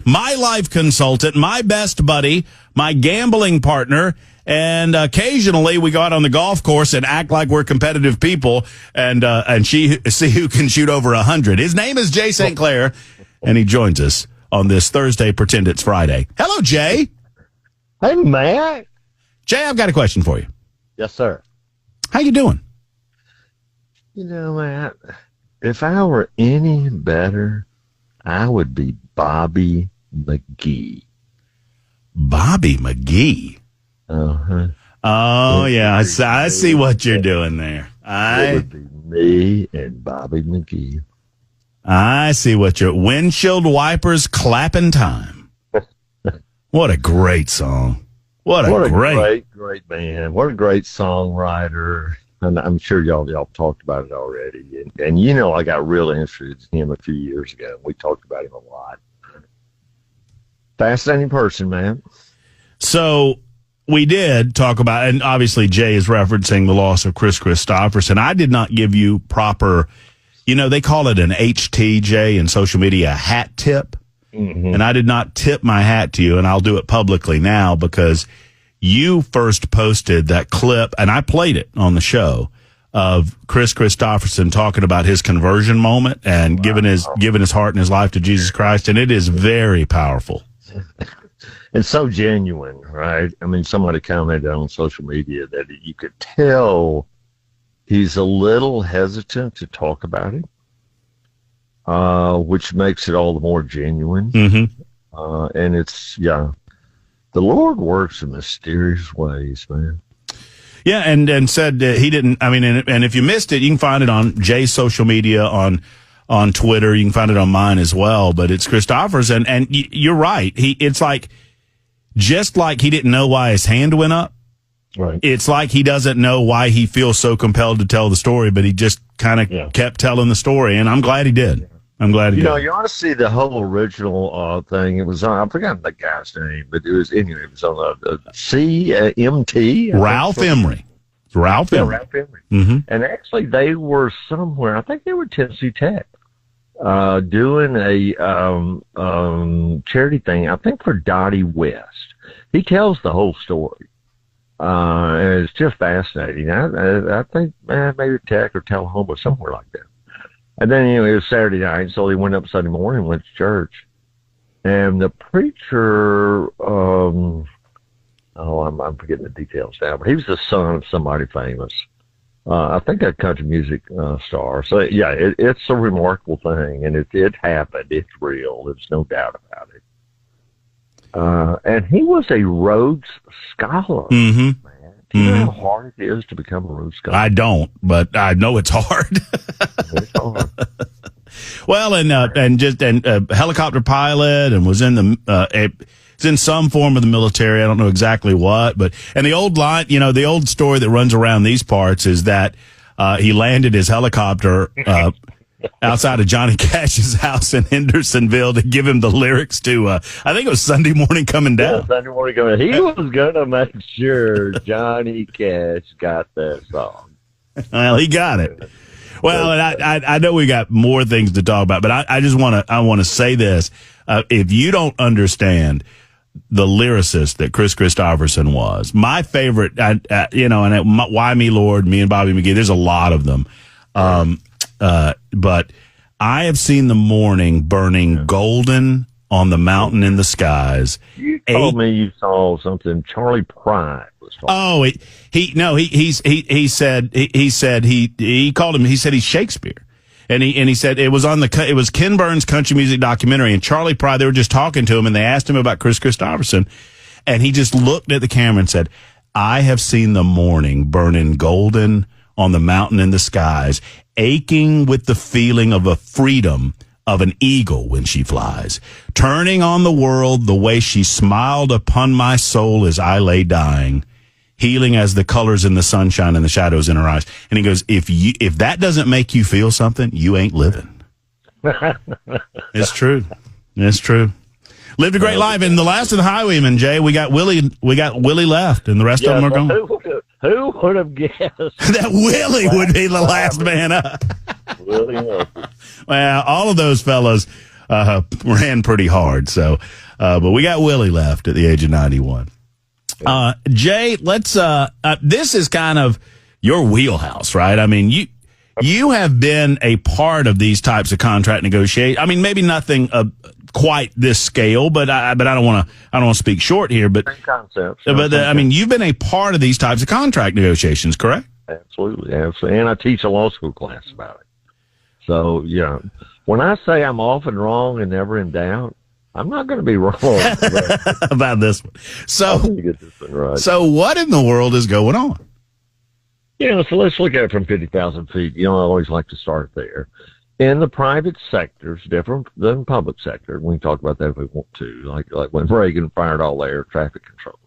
my life consultant, my best buddy, my gambling partner, and occasionally we go out on the golf course and act like we're competitive people and see who can shoot over 100. His name is Jay St. Clair, and he joins us on this Thursday, Pretend It's Friday. Hello, Jay. Hey, Matt. Jay, I've got a question for you. Yes, sir. How you doing? You know, Matt, if I were any better, I would be Bobby McGee. Bobby McGee? Uh-huh. Oh, yeah. I see what you're doing there. It would be me and Bobby McGee. I see what you're... Windshield wipers clapping time. What a great song. What a great man. What a great songwriter. And I'm sure y'all talked about it already. And you know, I got real interested in him a few years ago. We talked about him a lot. Fascinating person, man. So we did talk about, and obviously Jay is referencing the loss of Kris Kristofferson. I did not give you proper, they call it an HTJ in social media, a hat tip. Mm-hmm. And I did not tip my hat to you, and I'll do it publicly now because you first posted that clip, and I played it on the show, of Kris Kristofferson talking about his conversion moment and giving his heart and his life to Jesus Christ, and it is very powerful. It's so genuine, right? I mean, somebody commented on social media that you could tell he's a little hesitant to talk about it, which makes it all the more genuine. Mm-hmm. And the Lord works in mysterious ways, man. Yeah, and said he didn't. I mean, and if you missed it, you can find it on Jay's social media on Twitter. You can find it on mine as well. But it's Kristofferson, and you're right. It's like just like he didn't know why his hand went up. Right. It's like he doesn't know why he feels so compelled to tell the story, but he just kind of kept telling the story, and I'm glad he did. Yeah. I'm glad he did. You ought to see the whole original thing. It was on, I forgot the guy's name, but it was on CMT. Ralph Emery. Ralph Emery. Ralph Emery. Mm-hmm. And actually, they were somewhere, I think they were Tennessee Tech, doing a charity thing, I think for Dottie West. He tells the whole story. And it's just fascinating. I think maybe Tech or Tullahoma, somewhere like that. And then, it was Saturday night, so he went up Sunday morning and went to church. And the preacher, I'm forgetting the details now, but he was the son of somebody famous. I think a country music star. So, yeah, it's a remarkable thing, and it happened. It's real. There's no doubt about it. And he was a Rhodes Scholar. Mm-hmm. Do you know how hard it is to become a Rhodes Scholar? I don't, but I know it's hard. It's hard. Well, and a helicopter pilot, and was in it's in some form of the military. I don't know exactly what, and the old line, the old story that runs around these parts is that he landed his helicopter outside of Johnny Cash's house in Hendersonville to give him the lyrics to, I think it was Sunday Morning Coming Down. Yeah, Sunday Morning Coming Down. He was going to make sure Johnny Cash got that song. Well, he got it. Well, and I know we got more things to talk about, but I just want to say this. If you don't understand the lyricist that Kris Kristofferson was, my favorite, Why Me Lord, me and Bobby McGee, there's a lot of them. But I have seen the morning burning golden on the mountain in the skies. You told me you saw something Charlie Pride was talking. Oh, he said he's Shakespeare. And he said it was Ken Burns' country music documentary, and Charlie Pride, they were just talking to him, and they asked him about Kris Kristofferson, and he just looked at the camera and said, I have seen the morning burning golden on the mountain in the skies, aching with the feeling of a freedom of an eagle when she flies, turning on the world the way she smiled upon my soul as I lay dying, healing as the colors in the sunshine and the shadows in her eyes. And he goes, if that doesn't make you feel something, you ain't living. It's true. It's true. Lived a great life. And the last of the highwaymen, Jay, we got Willie left, and the rest of them are gone. Who would have guessed that Willie would be the last man up? Willie Nelson. Well, all of those fellas ran pretty hard. So, but we got Willie left at the age of 91. Jay, let's, this is kind of your wheelhouse, right? I mean, you have been a part of these types of contract negotiations. I mean, maybe nothing quite this scale, but I don't want to speak short here. But same concepts. But I mean, you've been a part of these types of contract negotiations, correct? Absolutely. And I teach a law school class about it. So yeah, when I say I'm often wrong and never in doubt, I'm not going to be wrong about this one. So, get this one right. So what in the world is going on? So let's look at it from 50,000 feet. I always like to start there. In the private sector, it's different than public sector. We can talk about that if we want to, like when Reagan fired all their traffic controllers.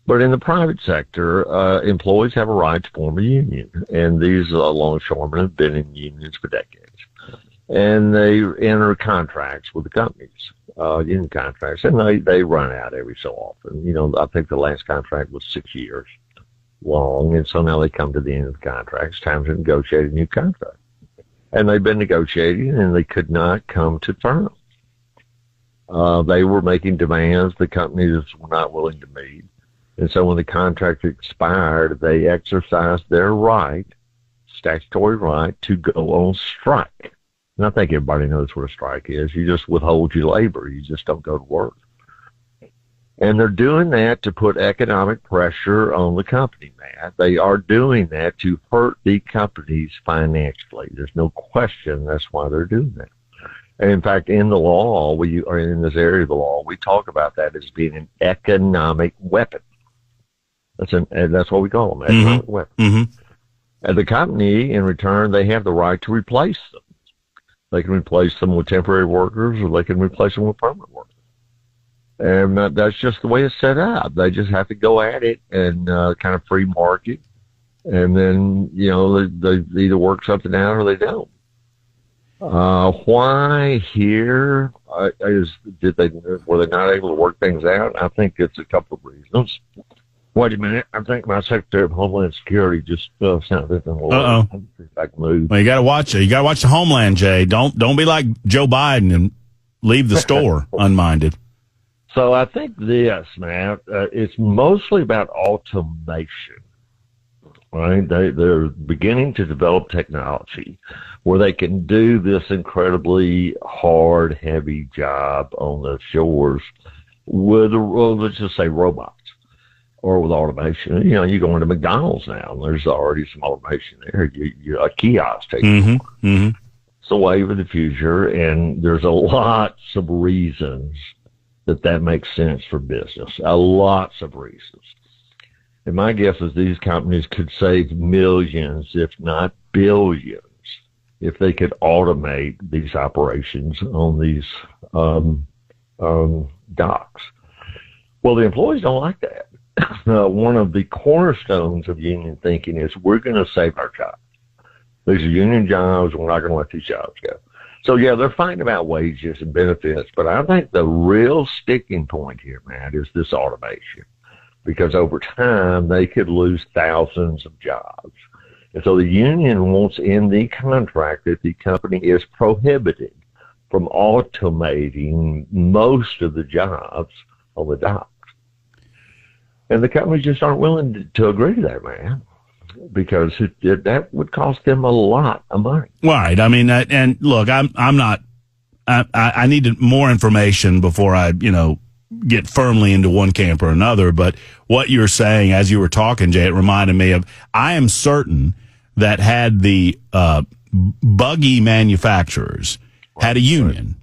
But in the private sector, employees have a right to form a union, and these longshoremen have been in unions for decades. And they enter contracts with the companies, union contracts, and they run out every so often. I think the last contract was 6 years long, and so now they come to the end of the contract. It's time to negotiate a new contract. And they've been negotiating, and they could not come to terms. They were making demands the companies were not willing to meet. And so when the contract expired, they exercised their right, statutory right, to go on strike. And I think everybody knows what a strike is. You just withhold your labor. You just don't go to work. And they're doing that to put economic pressure on the company, Matt. They are doing that to hurt the companies financially. There's no question that's why they're doing that. And in fact, in the law, in this area of the law, we talk about that as being an economic weapon. That's what we call them, economic weapon. Mm-hmm. And the company, in return, they have the right to replace them. They can replace them with temporary workers, or they can replace them with permanent workers. And that's just the way it's set up. They just have to go at it and kind of free market. And then, they either work something out or they don't. Why here were they not able to work things out? I think it's a couple of reasons. Wait a minute. I think my Secretary of Homeland Security just sounded in the Uh-oh. Well, you got to watch it. You got to watch the Homeland, Jay. Don't be like Joe Biden and leave the store unminded. So I think this, man, it's mostly about automation, right? They're beginning to develop technology where they can do this incredibly hard, heavy job on the shores with, let's just say, robots or with automation. You go into McDonald's now, and there's already some automation there. A kiosk taking It's the wave of the future, and there's lots of reasons that makes sense for business. Lots of reasons. And my guess is these companies could save millions, if not billions, if they could automate these operations on these docks. Well, the employees don't like that. One of the cornerstones of union thinking is we're going to save our jobs. These are union jobs. We're not going to let these jobs go. So, yeah, they're fighting about wages and benefits, but I think the real sticking point here, Matt, is this automation, because over time they could lose thousands of jobs. And so the union wants in the contract that the company is prohibited from automating most of the jobs on the docks. And the companies just aren't willing to agree to that, man, because that would cost them a lot of money. Right. I mean, and look, I'm not. I need more information before I, get firmly into one camp or another. But what you're saying, as you were talking, Jay, it reminded me of. I am certain that had the buggy manufacturers had a union,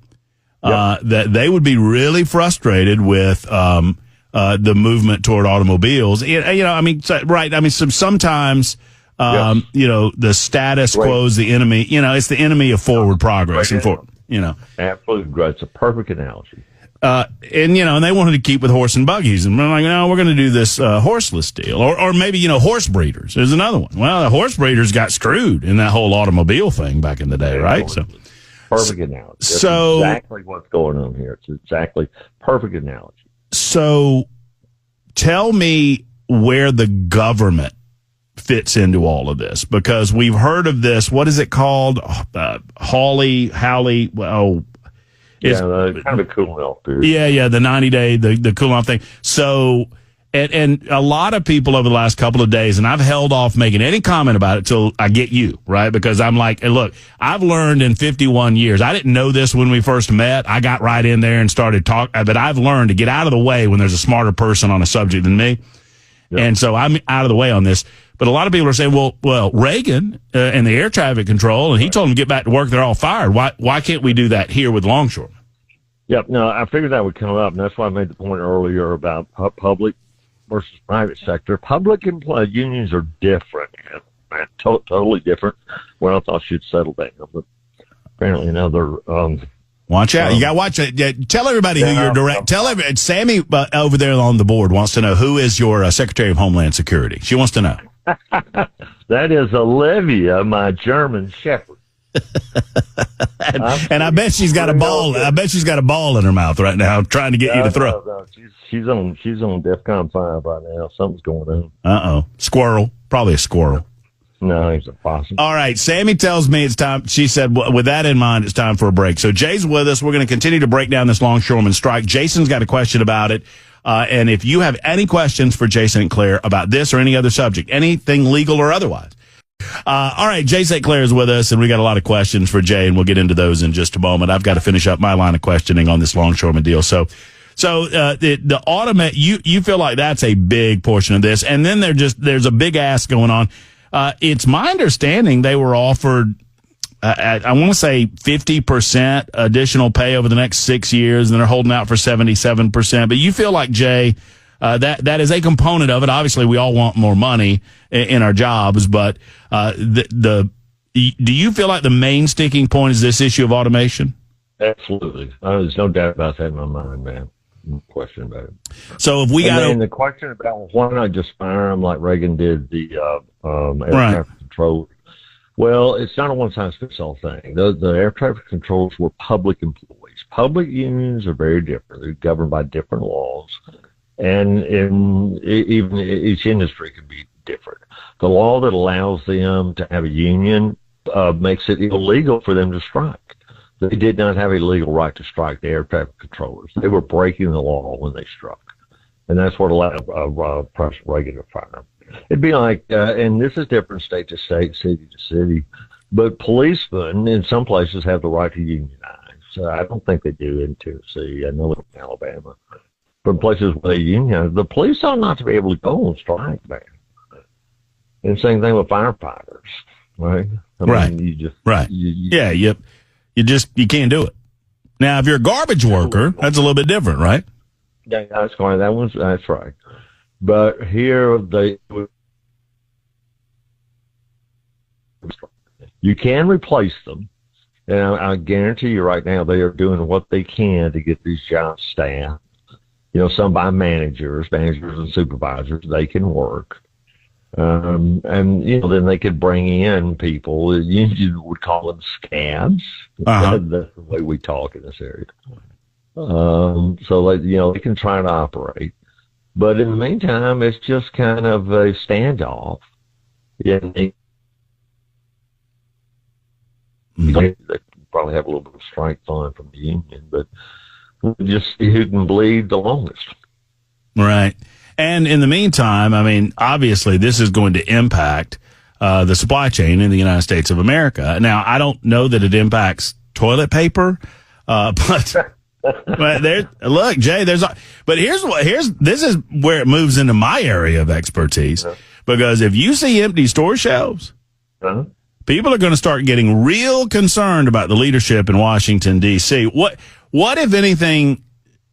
that they would be really frustrated with the movement toward automobiles. Right. I mean, sometimes, the status quo is the enemy. It's the enemy of forward progress. Absolutely. It's a perfect analogy. And they wanted to keep with horse and buggies. And we're like, no, we're going to do this horseless deal. Or maybe, horse breeders is another one. Well, the horse breeders got screwed in that whole automobile thing back in the day, right? So perfect analogy. That's exactly what's going on here. It's exactly perfect analogy. So tell me where the government fits into all of this, because we've heard of this. What is it called? is kind of a cooling off period. Yeah, the 90-day, the cooling off thing. So, and a lot of people over the last couple of days, and I've held off making any comment about it till I get you, right? Because I'm like, hey, look, I've learned in 51 years. I didn't know this when we first met. I got right in there and started talking, but I've learned to get out of the way when there's a smarter person on a subject than me. Yep. And so I'm out of the way on this. But a lot of people are saying, well, Reagan and the air traffic control, and he told them to get back to work. They're all fired. Why can't we do that here with longshoremen? Yep. No, I figured that would come up, and that's why I made the point earlier about public versus private sector. Public unions are different, man, totally different. Well, I thought she'd settle down, but apparently now they're. Watch out! You got to watch it. Tell everybody who you're direct. Tell everybody. Sammy over there on the board wants to know who is your Secretary of Homeland Security. She wants to know. That is Olivia, my German Shepherd. and I bet she's got a ball. I bet she's got a ball in her mouth right now, trying to get you to throw. No. She's on DEFCON 5 right now. Something's going on. Squirrel, probably a squirrel. No, he's a possum. All right, Sammy tells me it's time. She said, with that in mind, it's time for a break. So Jay's with us. We're going to continue to break down this longshoreman strike. Jason's got a question about it. And if you have any questions for Jay St. Clair about this or any other subject, anything legal or otherwise. All right, Jay St. Clair is with us, and we got a lot of questions for Jay, and we'll get into those in just a moment. I've got to finish up my line of questioning on this longshoreman deal. So the automate, you feel like that's a big portion of this. And then there's a big ask going on. It's my understanding they were offered, I want to say 50% additional pay over the next 6 years, and they're holding out for 77%. But you feel like, Jay, that is a component of it. Obviously, we all want more money in our jobs, but do you feel like the main sticking point is this issue of automation? Absolutely. There's no doubt about that in my mind, man. No question about it. So if we got the question about why not just fire them like Reagan did the air traffic control. Well, it's not a one-size-fits-all thing. The air traffic controllers were public employees. Public unions are very different. They're governed by different laws, and even each industry can be different. The law that allows them to have a union makes it illegal for them to strike. They did not have a legal right to strike the air traffic controllers. They were breaking the law when they struck. And that's what allowed President Reagan to fire them. It'd be like, and this is different state to state, city to city, but policemen in some places have the right to unionize. I don't think they do in Tennessee. I know in Alabama. But in places where they unionize, the police ought not to be able to go on strike, man. And same thing with firefighters, right? I mean, you just, right. You can't do it. Now, if you're a garbage worker, that's a little bit different, right? Yeah, that's fine. That's right. But here you can replace them. And I guarantee you right now they are doing what they can to get these jobs staffed. Some by managers and supervisors, they can work. And then they could bring in people. You would call them scabs. Uh-huh. That's the way we talk in this area. So they can try to operate, but in the meantime, it's just kind of a standoff. Yeah, they probably have a little bit of strike fund from the union, but we'll just see who can bleed the longest. Right. And in the meantime, I mean, obviously, this is going to impact the supply chain in the United States of America. Now, I don't know that it impacts toilet paper, but look, Jay, but this is where it moves into my area of expertise, because if you see empty store shelves, people are going to start getting real concerned about the leadership in Washington, D.C. What, if anything,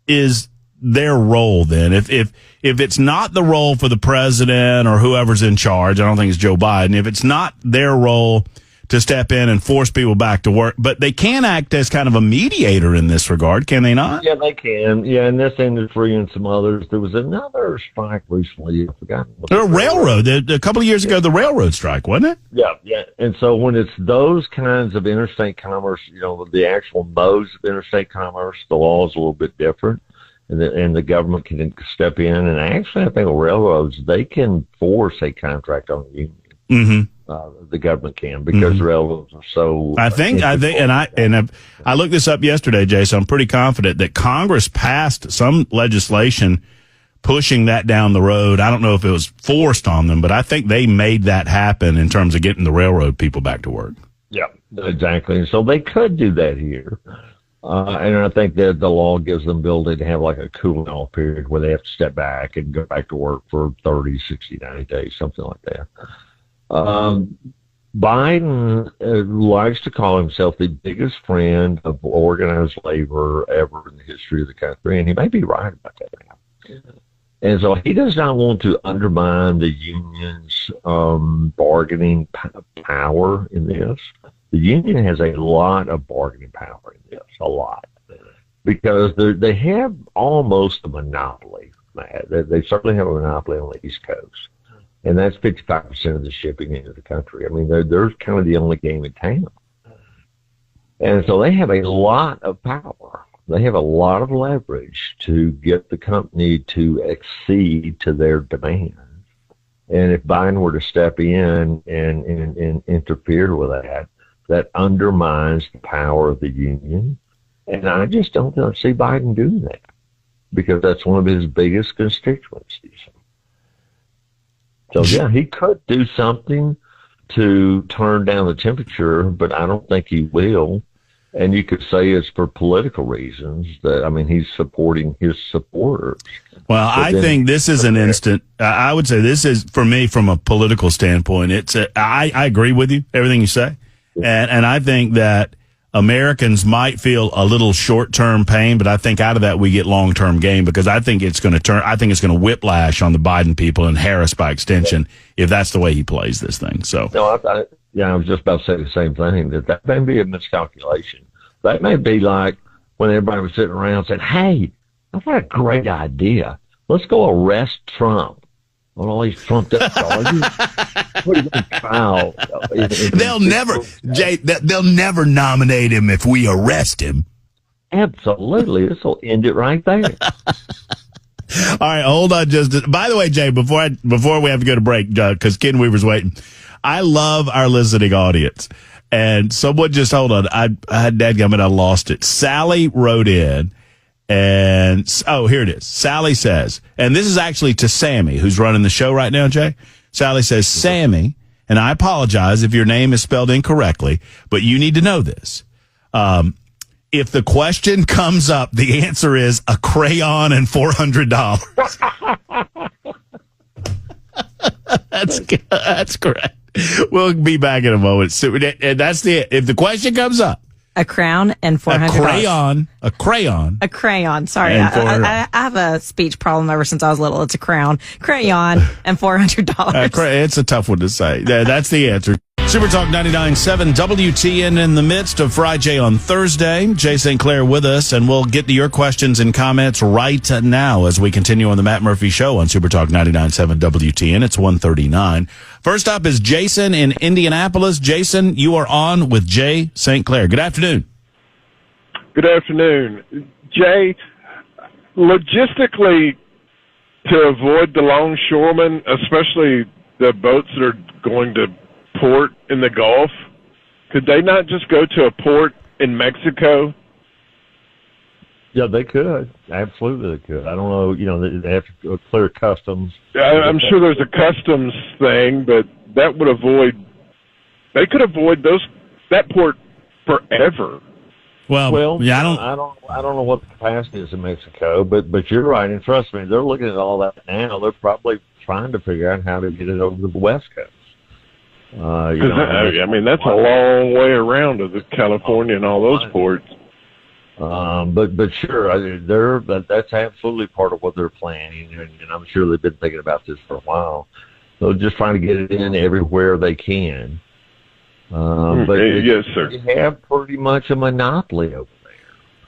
is their role then? If it's not the role for the president or whoever's in charge, I don't think it's Joe Biden. If it's not their role to step in and force people back to work, but they can act as kind of a mediator in this regard, can they not? Yeah, they can. Yeah, in this industry and some others. There was another strike recently. I forgot. The railroad. A couple of years ago, the railroad strike, wasn't it? Yeah. And so when it's those kinds of interstate commerce, the actual modes of interstate commerce, the law is a little bit different. And the government can step in. And actually, I think railroads, they can force a contract on the union. Mm-hmm. The government can, because the railroads are so. I think, I looked this up yesterday, Jay. So I'm pretty confident that Congress passed some legislation pushing that down the road. I don't know if it was forced on them, but I think they made that happen in terms of getting the railroad people back to work. Yeah, exactly. So they could do that here. And I think that the law gives them the ability to have like a cooling off period where they have to step back and go back to work for 30, 60, 90 days, something like that. Biden likes to call himself the biggest friend of organized labor ever in the history of the country, and he may be right about that now. And so he does not want to undermine the union's bargaining power in this. The union has a lot of bargaining power in this, a lot, because they have almost a monopoly. They certainly have a monopoly on the East Coast. And that's 55% of the shipping into the country. I mean, they're kind of the only game in town. And so they have a lot of power. They have a lot of leverage to get the company to accede to their demands. And if Biden were to step in and interfere with that, that undermines the power of the union. And I just don't see Biden doing that, because that's one of his biggest constituencies. So, yeah, he could do something to turn down the temperature, but I don't think he will. And you could say it's for political reasons. That, I mean, he's supporting his supporters. Well, I think this is an instant. I would say this is, for me, from a political standpoint, I agree with you, everything you say. And I think that Americans might feel a little short-term pain, but I think out of that we get long-term gain, because I think it's going to whiplash on the Biden people and Harris by extension if that's the way he plays this thing. So, no, I was just about to say the same thing, that may be a miscalculation. That may be like when everybody was sitting around saying, "Hey, I've got a great idea. Let's go arrest Trump on all these trumped up charges." What do you think? Foul. They'll never nominate him if we arrest him. Absolutely. This will end it right there. All right, hold on just. By the way, Jay, before we have to go to break, because Ken Weaver's waiting, I love our listening audience. And someone just, hold on, I had dadgummit, I lost it. Sally wrote in, and, here it is. Sally says, and this is actually to Sammy, who's running the show right now, Jay. Sally says, Sammy, and I apologize if your name is spelled incorrectly, but you need to know this. If the question comes up, the answer is a crayon and $400. That's correct. We'll be back in a moment. So, and that's if the question comes up. A crown and $400. A crayon. Sorry, I have a speech problem ever since I was little. It's a crayon and $400. It's a tough one to say. That's the answer. Super Talk 99.7 WTN in the midst of Fri Jay on Thursday. Jay St. Clair with us, and we'll get to your questions and comments right now as we continue on the Matt Murphy Show on Super Talk 99.7 WTN. It's 1:39. First up is Jason in Indianapolis. Jason, you are on with Jay St. Clair. Good afternoon. Good afternoon. Jay, logistically, to avoid the longshoremen, especially the boats that are going to port in the Gulf, could they not just go to a port in Mexico? Yeah, they could. Absolutely, they could. I don't know. They have to clear customs. I'm sure there's a customs thing, but that would avoid. They could avoid that port forever. Well, yeah, I don't know what the capacity is in Mexico, but you're right, and trust me, they're looking at all that now. They're probably trying to figure out how to get it over to the West Coast. I mean, that's a long way around to the California and all those ports. But sure, that's absolutely part of what they're planning, and I'm sure they've been thinking about this for a while. So just trying to get it in everywhere they can. But yes, sir. You have pretty much a monopoly over there.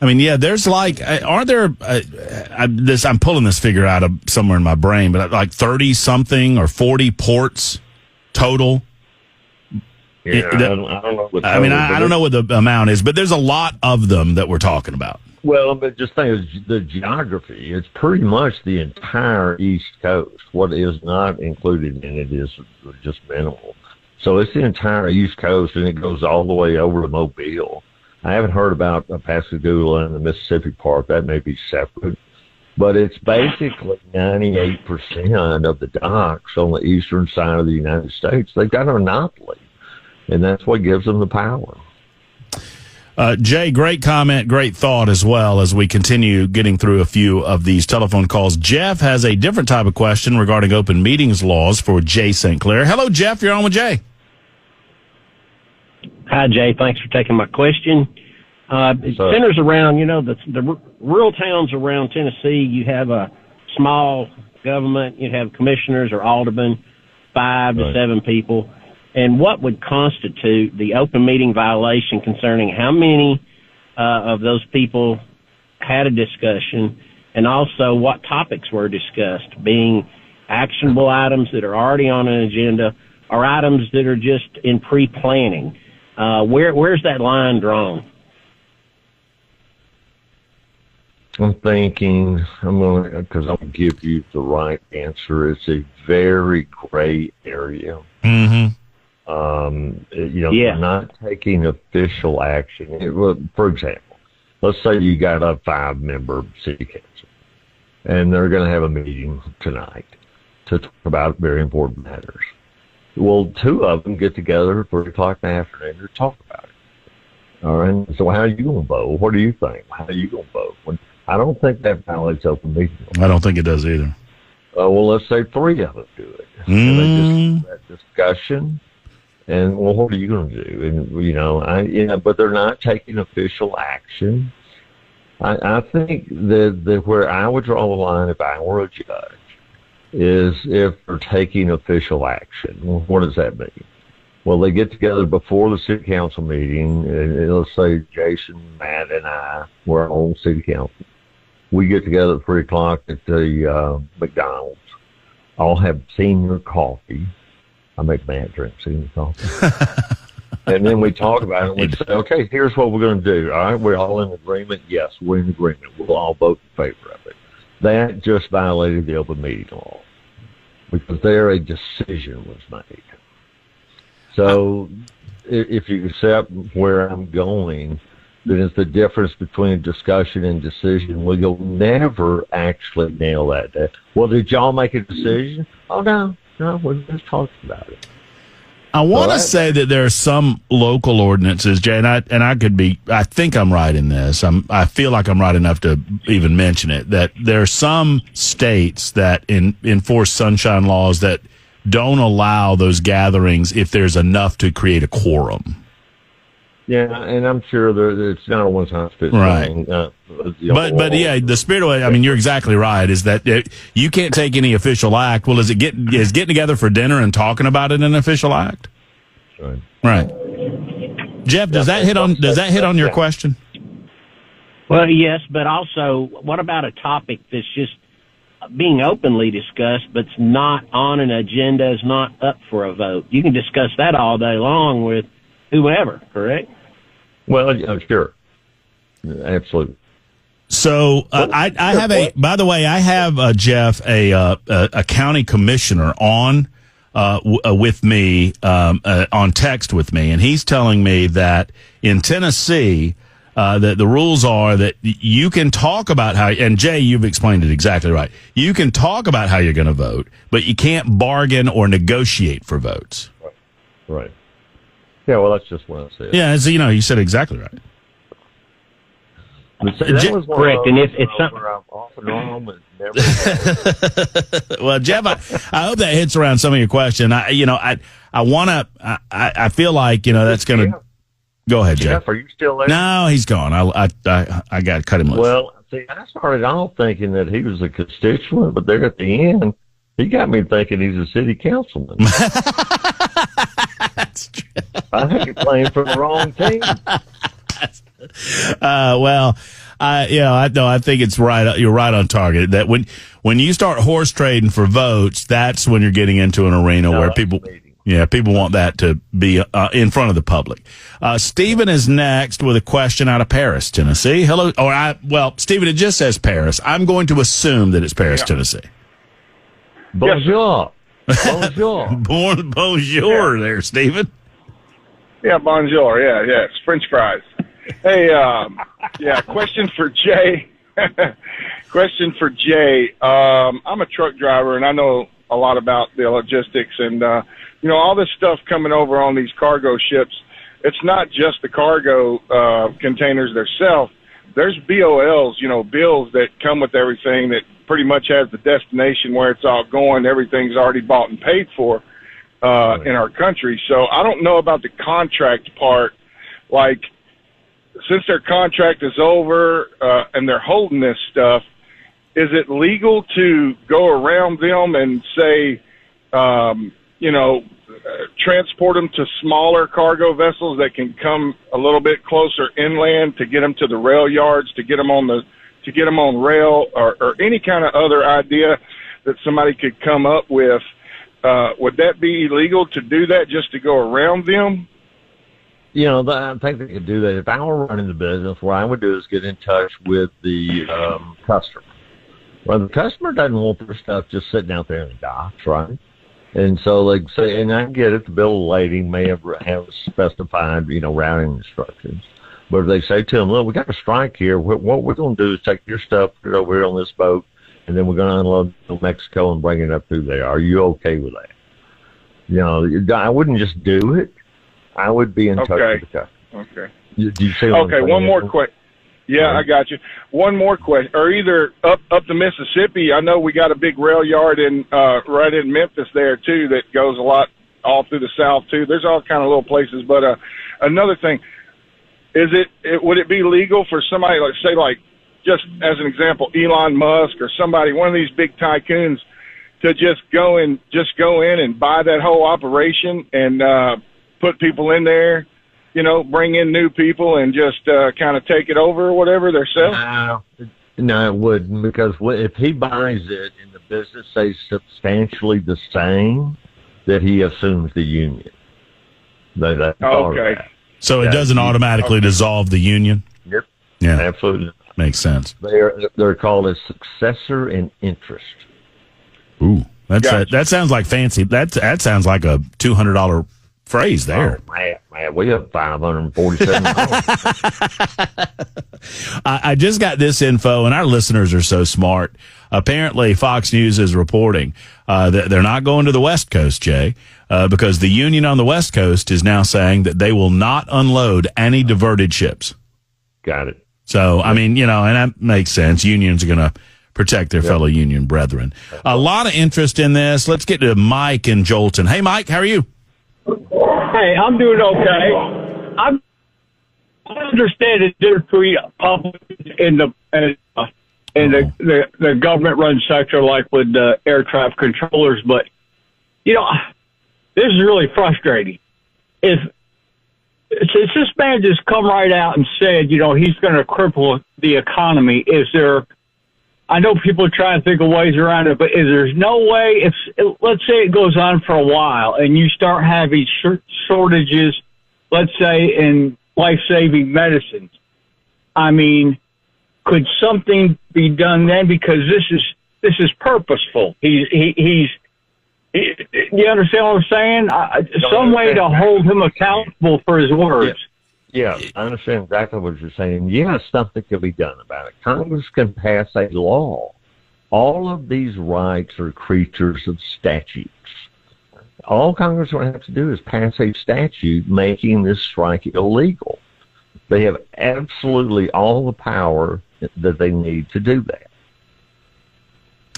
I mean, yeah, there's aren't there, I'm pulling this figure out of somewhere in my brain, but like 30 something or 40 ports total. Yeah, I don't know. I don't know what the amount is, but there's a lot of them that we're talking about. Well, but just think of the geography. It's pretty much the entire East Coast. What is not included in it is just minimal. So it's the entire East Coast, and it goes all the way over to Mobile. I haven't heard about Pascagoula and the Mississippi part. That may be separate. But it's basically 98% of the docks on the eastern side of the United States. They've got a monopoly, and that's what gives them the power. Jay, great comment, great thought as well as we continue getting through a few of these telephone calls. Jeff has a different type of question regarding open meetings laws for Jay St. Clair. Hello, Jeff. You're on with Jay. Hi, Jay. Thanks for taking my question. It centers around, the rural towns around Tennessee. You have a small government. You have commissioners or aldermen, 5 to 7 people. And what would constitute the open meeting violation concerning how many of those people had a discussion, and also what topics were discussed, being actionable items that are already on an agenda or items that are just in pre-planning? Where's that line drawn? I'm thinking because I'm going to give you the right answer. It's a very gray area. Mm-hmm. They're not taking official action. For example, let's say you got a 5-member city council, and they're going to have a meeting tonight to talk about very important matters. Well, 2 of them get together at 3 o'clock in the afternoon to talk about it. All right. So how are you going to vote? What do you think? How are you going to vote? I don't think that violates open meeting law. I don't think it does either. Well, let's say 3 of them do it. And they just have that discussion. And, well, what are you going to do? And, but they're not taking official action. I think that where I would draw the line if I were a judge is if they're taking official action. Well, what does that mean? Well, they get together before the city council meeting, and let's say Jason, Matt, and I were on city council. We get together at 3 o'clock at the McDonald's. I'll have senior coffee. I make Matt drink senior coffee. And then we talk about it, and we say, okay, here's what we're going to do. All right, we're all in agreement? Yes, we're in agreement. We'll all vote in favor of it. That just violated the open meeting law because there a decision was made. So if you accept where I'm going, then it's the difference between discussion and decision. Well, you'll never actually nail that down. Well, did y'all make a decision? Oh, no, we just talked about it. I want to say that there are some local ordinances, Jay, and I could be. I think I'm right in this. I feel like I'm right enough to even mention it. That there are some states that enforce sunshine laws that don't allow those gatherings if there's enough to create a quorum. Yeah, and I'm sure it's not a one-size-fits-all. Right. But yeah, the spirit of it, I mean, you're exactly right, is that you can't take any official act. Well, is getting together for dinner and talking about it an official act? Right. Right. Jeff, does that hit on your question? Well, yes, but also, what about a topic that's just being openly discussed, but it's not on an agenda, is not up for a vote? You can discuss that all day long with whoever, correct? Well, sure. Absolutely. So I have by the way, I have, Jeff, a county commissioner on with me, on text with me, and he's telling me that in Tennessee, that the rules are that you can talk about how, and Jay, you've explained it exactly right. You can talk about how you're going to vote, but you can't bargain or negotiate for votes. Right. Yeah, well, that's just what I said. Yeah, so, you said exactly right. That was correct, and if it's something I'm off and on, but never. Well, Jeff, I hope that hits around some of your question. I want to. I feel like that's going to. Go ahead, Jeff. Are you still there? No, he's gone. I got to cut him loose. Well, see, I started off thinking that he was a constituent, but there at the end, he got me thinking he's a city councilman. That's true. I think you're playing for the wrong team. I think it's right. You're right on target. That when you start horse trading for votes, that's when you're getting into an arena where people want that to be in front of the public. Stephen is next with a question out of Paris, Tennessee. Hello. Stephen, it just says Paris. I'm going to assume that it's Paris, Tennessee. Bonjour. Bonjour. Bonjour there, Stephen. Yeah, bonjour. Yeah, it's French fries. Hey, question for Jay. Question for Jay. I'm a truck driver, and I know a lot about the logistics and, all this stuff coming over on these cargo ships. It's not just the cargo containers themselves. There's BOLs, bills that come with everything that pretty much has the destination where it's all going. Everything's already bought and paid for in our country. So I don't know about the contract part. Like, since their contract is over and they're holding this stuff, is it legal to go around them and say, transport them to smaller cargo vessels that can come a little bit closer inland to get them to the rail yards, to get them on rail, or any kind of other idea that somebody could come up with? Would that be illegal to do that, just to go around them? I think they could do that. If I were running the business, what I would do is get in touch with the customer. Well, the customer doesn't want their stuff just sitting out there in the docks, right? And so they say, and I get it, the bill of lading may have specified, routing instructions. But if they say to them, look, we got a strike here. What we're going to do is take your stuff, put it over here on this boat, and then we're going to unload to Mexico and bring it up through there. Are you okay with that? I wouldn't just do it. I would be in touch with the customer. Okay. Do you see okay, one more question. Yeah, right. I got you. One more question. Or either up the Mississippi, I know we got a big rail yard right in Memphis there, too, that goes a lot all through the South, too. There's all kind of little places. But another thing, would it be legal for somebody, just as an example, Elon Musk or somebody, one of these big tycoons, to just go in and buy that whole operation and put people in there, bring in new people and just kind of take it over or whatever themselves? No, it wouldn't, because if he buys it and the business stays substantially the same, that he assumes the union. Okay. So it doesn't automatically dissolve the union? Yep. Yeah. Absolutely. Makes sense. They're called a successor in interest. Ooh, that sounds like fancy. That sounds like a $200 phrase there. Oh, man, we have $547. I just got this info, and our listeners are so smart. Apparently, Fox News is reporting that they're not going to the West Coast, Jay, because the union on the West Coast is now saying that they will not unload any diverted ships. Got it. So, I mean, and that makes sense. Unions are going to protect their fellow union brethren. A lot of interest in this. Let's get to Mike in Jolton. Hey, Mike, how are you? Hey, I'm doing okay. I understand that there's three public in the government-run sector, like with the air traffic controllers, but this is really frustrating. Since this man just come right out and said, he's going to cripple the economy, I know people are trying to think of ways around it, but is there no way, let's say it goes on for a while and you start having shortages, let's say in life-saving medicines. I mean, could something be done then? Because this is purposeful. You understand what I'm saying? Some way to hold him accountable for his words. Yeah, I understand exactly what you're saying. Yes, something can be done about it. Congress can pass a law. All of these rights are creatures of statutes. All Congress will have to do is pass a statute making this strike illegal. They have absolutely all the power that they need to do that.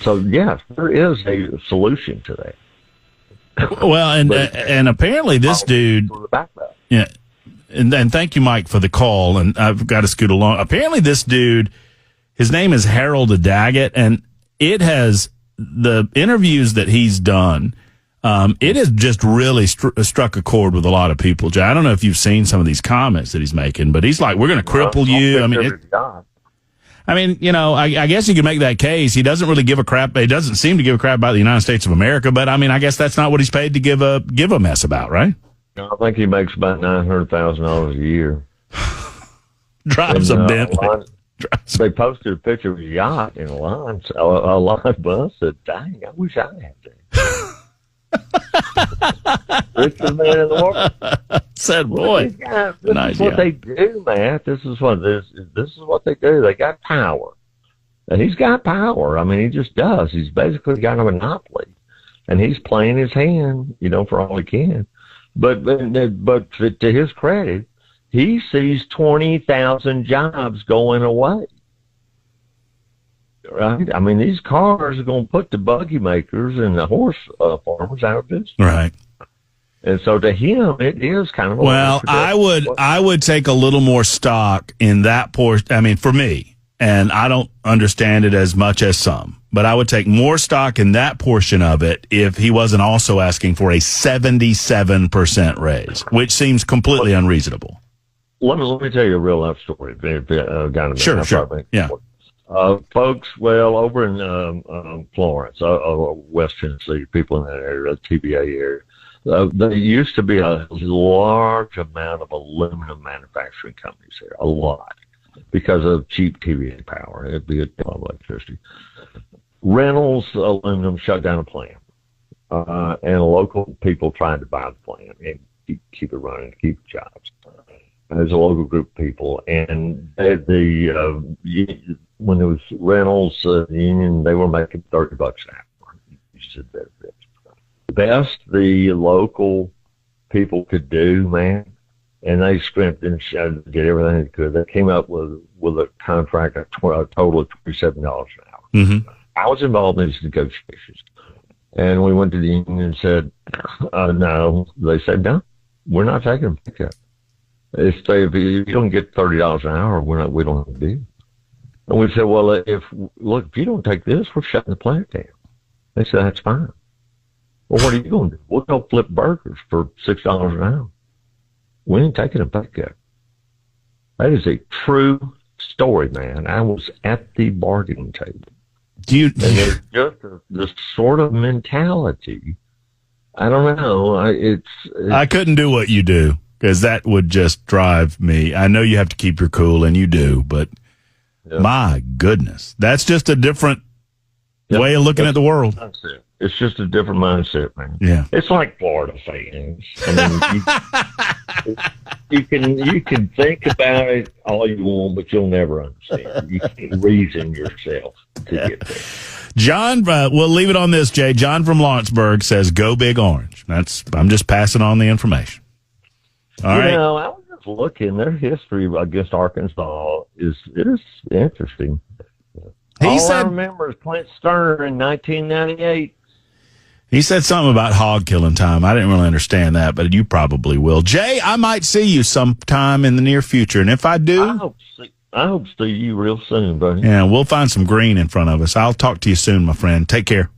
So, yes, there is a solution to that. Well, and apparently this dude... Yeah. And thank you, Mike, for the call. And I've got to scoot along. Apparently, this dude, his name is Harold Daggett, and it has the interviews that he's done. It has just really struck a chord with a lot of people. Jay, I don't know if you've seen some of these comments that he's making, but he's like, "We're going to cripple you." I guess you could make that case. He doesn't really give a crap. He doesn't seem to give a crap about the United States of America. But I guess that's not what he's paid to give a mess about, right? I think he makes about $900,000 a year. Drives a Bentley. They posted a picture of his yacht in a line. A line bus said, "Dang, I wish I had that." Richest man in the world. Said, boy, this is what they do, man. This is what they do. They got power, and he's got power. I mean, he just does. He's basically got a monopoly, and he's playing his hand, for all he can. But to his credit, he sees 20,000 jobs going away. Right? I mean, these cars are going to put the buggy makers and the horse farmers out of business. Right. And so to him, it is kind of I would take a little more stock in that portion. I mean, for me, and I don't understand it as much as some, but I would take more stock in that portion of it if he wasn't also asking for a 77% raise, which seems completely unreasonable. Let me tell you a real life story. Sure. Yeah. Folks, over in Florence, West Tennessee, people in that area, the TBA area, there used to be a large amount of aluminum manufacturing companies there, a lot, because of cheap TVA power. It'd be electricity. Reynolds Aluminum shut down a plant, and local people tried to buy the plant and keep it running, keep jobs. There's a local group of people, and when it was Reynolds union, they were making $30 an hour. You said benefits. The best the local people could do, man, and they scrimped and did everything they could. They came up with a contract, a total of $27 an hour. Mm-hmm. I was involved in these negotiations, and we went to the union and said, no. They said, no, we're not taking a pay cut. If you don't get $30 an hour, we don't have to do. And we said, well, if you don't take this, we're shutting the plant down. They said, that's fine. Well, what are you going to do? We'll go flip burgers for $6 an hour. We ain't taking a pay cut. That is a true story, man. I was at the bargaining table. And there's just this sort of mentality. I don't know. I couldn't do what you do, because that would just drive me. I know you have to keep your cool, and you do, but my goodness, that's just a different way of looking at the world. Mindset. It's just a different mindset, man. Yeah, it's like Florida fans. I mean, you can think about it all you want, but you'll never understand. You can't reason yourself to get there. John, we'll leave it on this, Jay. John from Lawrenceburg says, "Go Big Orange." I'm just passing on the information. All right. I was just looking. Their history against Arkansas is interesting. I remember is Clint Sterner in 1998. He said something about hog killing time. I didn't really understand that, but you probably will. Jay, I might see you sometime in the near future, and if I do, I hope to see you real soon, buddy. Yeah, we'll find some green in front of us. I'll talk to you soon, my friend. Take care.